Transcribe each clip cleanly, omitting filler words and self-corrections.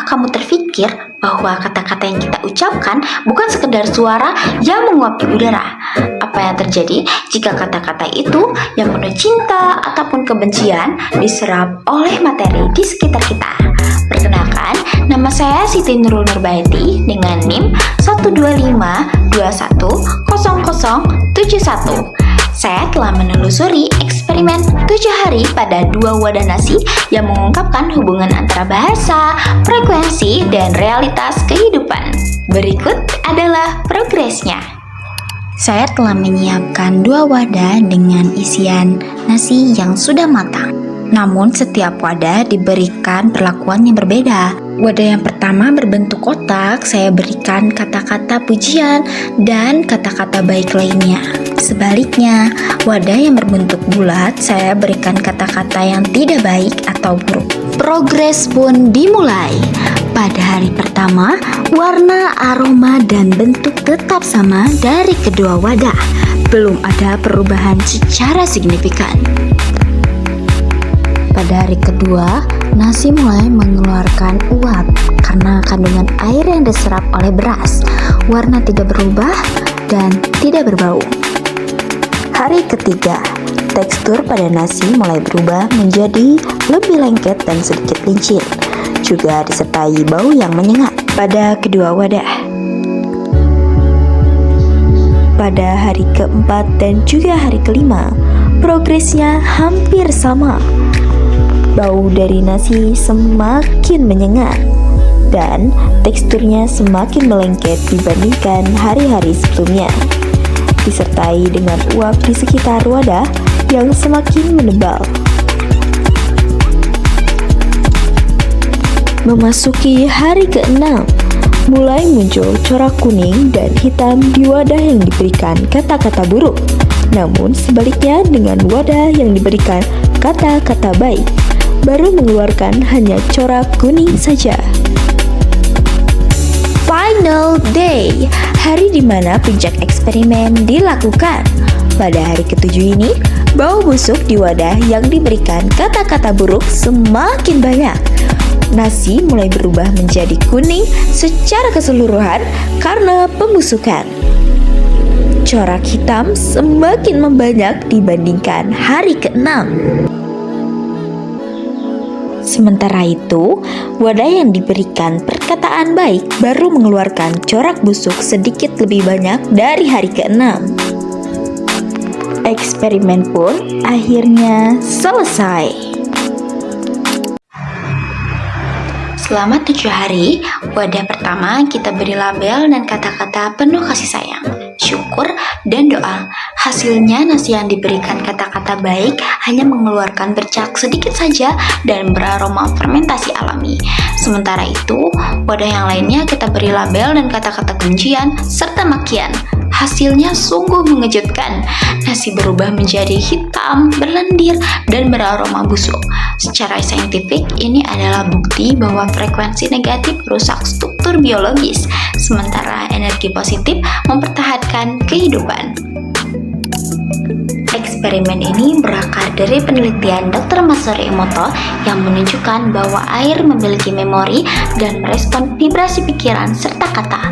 kamu terpikir bahwa kata-kata yang kita ucapkan bukan sekedar suara yang menguap di udara? Apa yang terjadi jika kata-kata itu yang penuh cinta ataupun kebencian diserap oleh materi di sekitar kita? Perkenalkan, nama saya Siti Nurul Nurbaiti dengan NIM 125210071. Saya telah menelusuri eksperimen 7 hari pada 2 wadah nasi yang mengungkapkan hubungan antara bahasa, frekuensi, dan realitas kehidupan. Berikut adalah progresnya. Saya telah menyiapkan 2 wadah dengan isian nasi yang sudah matang. Namun setiap wadah diberikan perlakuan yang berbeda. Wadah yang pertama berbentuk kotak, saya berikan kata-kata pujian dan kata-kata baik lainnya. Sebaliknya, wadah yang berbentuk bulat, saya berikan kata-kata yang tidak baik atau buruk. Progres pun dimulai. Pada hari pertama, warna, aroma, dan bentuk tetap sama dari kedua wadah. Belum ada perubahan secara signifikan. Pada hari kedua, nasi mulai mengeluarkan uap karena kandungan air yang diserap oleh beras. Warna tidak berubah dan tidak berbau. Hari ketiga, tekstur pada nasi mulai berubah menjadi lebih lengket dan sedikit lincin. Juga disertai bau yang menyengat pada kedua wadah. Pada hari keempat dan juga hari kelima, progresnya hampir sama. Bau dari nasi semakin menyengat dan teksturnya semakin melengket dibandingkan hari-hari sebelumnya, disertai dengan uap di sekitar wadah yang semakin menebal. Memasuki hari ke-6, mulai muncul corak kuning dan hitam di wadah yang diberikan kata-kata buruk. Namun sebaliknya dengan wadah yang diberikan kata-kata baik, baru mengeluarkan hanya corak kuning saja. Final day, hari di mana puncak eksperimen dilakukan. Pada hari ke-7 ini, bau busuk di wadah yang diberikan kata-kata buruk semakin banyak. Nasi mulai berubah menjadi kuning secara keseluruhan karena pembusukan. Corak hitam semakin membanyak dibandingkan hari ke-6. Sementara itu, wadah yang diberikan perkataan baik baru mengeluarkan corak busuk sedikit lebih banyak dari hari ke-6. Eksperimen pun akhirnya selesai. Selama 7 hari, wadah pertama kita beri label dan kata-kata penuh kasih sayang, syukur, dan doa. Hasilnya nasi yang diberikan kata-kata baik hanya mengeluarkan bercak sedikit saja dan beraroma fermentasi alami. Sementara itu, wadah yang lainnya kita beri label dan kata-kata kebencian serta makian. Hasilnya sungguh mengejutkan. Nasi berubah menjadi hitam, berlendir, dan beraroma busuk. Secara saintifik, ini adalah bukti bahwa frekuensi negatif merusak struktur biologis, sementara energi positif mempertahankan kehidupan. Eksperimen ini berakar dari penelitian Dr. Masaru Emoto yang menunjukkan bahwa air memiliki memori dan merespon vibrasi pikiran serta kata.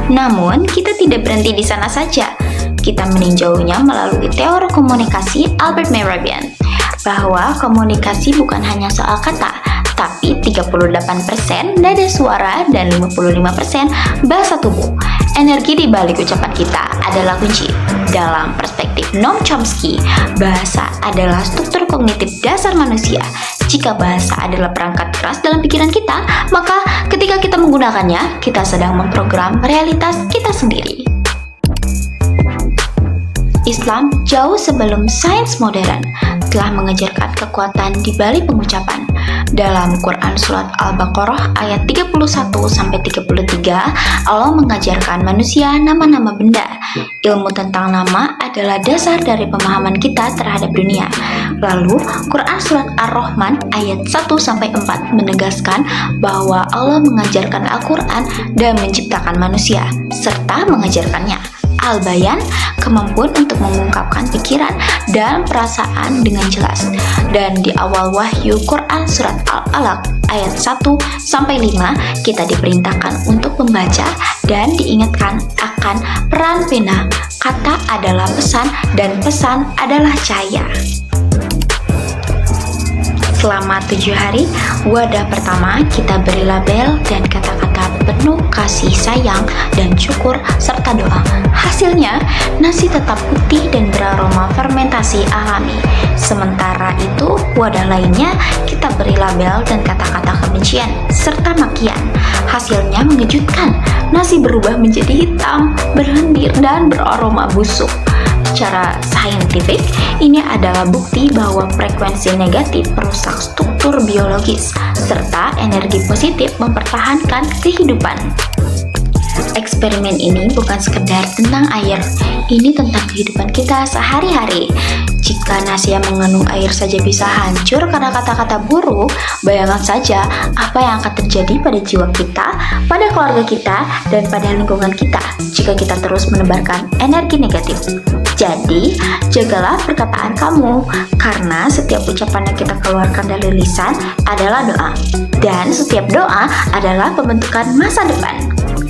Namun, kita tidak berhenti di sana saja. Kita meninjaunya melalui teori komunikasi Albert Mehrabian, bahwa komunikasi bukan hanya soal kata, tapi 38% nada suara dan 55% bahasa tubuh. Energi di balik ucapan kita adalah kunci. Dalam perspektif Noam Chomsky, bahasa adalah struktur kognitif dasar manusia. Jika bahasa adalah perangkat keras dalam pikiran kita, maka ketika kita menggunakannya, kita sedang memprogram realitas kita sendiri. Islam jauh sebelum sains modern telah mengajarkan kekuatan di balik pengucapan. Dalam Quran Surat Al-Baqarah ayat 31-33, Allah mengajarkan manusia nama-nama benda. Ilmu tentang nama adalah dasar dari pemahaman kita terhadap dunia. Lalu, Quran Surat Ar-Rahman ayat 1-4 menegaskan bahwa Allah mengajarkan Al-Quran dan menciptakan manusia, serta mengajarkannya. Al-bayan, kemampuan untuk mengungkapkan pikiran dan perasaan dengan jelas. Dan di awal wahyu Quran surat Al-Alaq ayat 1-5, kita diperintahkan untuk membaca dan diingatkan akan peran pena. Kata adalah pesan dan pesan adalah cahaya. Selama 7 hari, wadah pertama kita beri label dan kata-kata penuh kasih sayang dan syukur serta doa. Hasilnya, nasi tetap putih dan beraroma fermentasi alami. Sementara itu, wadah lainnya kita beri label dan kata-kata kebencian serta makian. Hasilnya mengejutkan, nasi berubah menjadi hitam, berlendir dan beraroma busuk. Secara saintifik, ini adalah bukti bahwa frekuensi negatif merusak struktur biologis, serta energi positif mempertahankan kehidupan. Eksperimen ini bukan sekedar tentang air, ini tentang kehidupan kita sehari-hari. Jika nasi yang mengandung air saja bisa hancur karena kata-kata buruk, bayangkan saja apa yang akan terjadi pada jiwa kita, pada keluarga kita, dan pada lingkungan kita jika kita terus menebarkan energi negatif. Jadi, jagalah perkataan kamu, karena setiap ucapan yang kita keluarkan dari lisan adalah doa, dan setiap doa adalah pembentukan masa depan.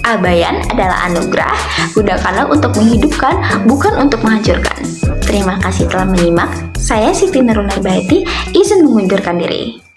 Al-bayan adalah anugerah, gunakanlah untuk menghidupkan, bukan untuk menghancurkan. Terima kasih telah menyimak. Saya Siti Nurul Narbaiti, izin mengundurkan diri.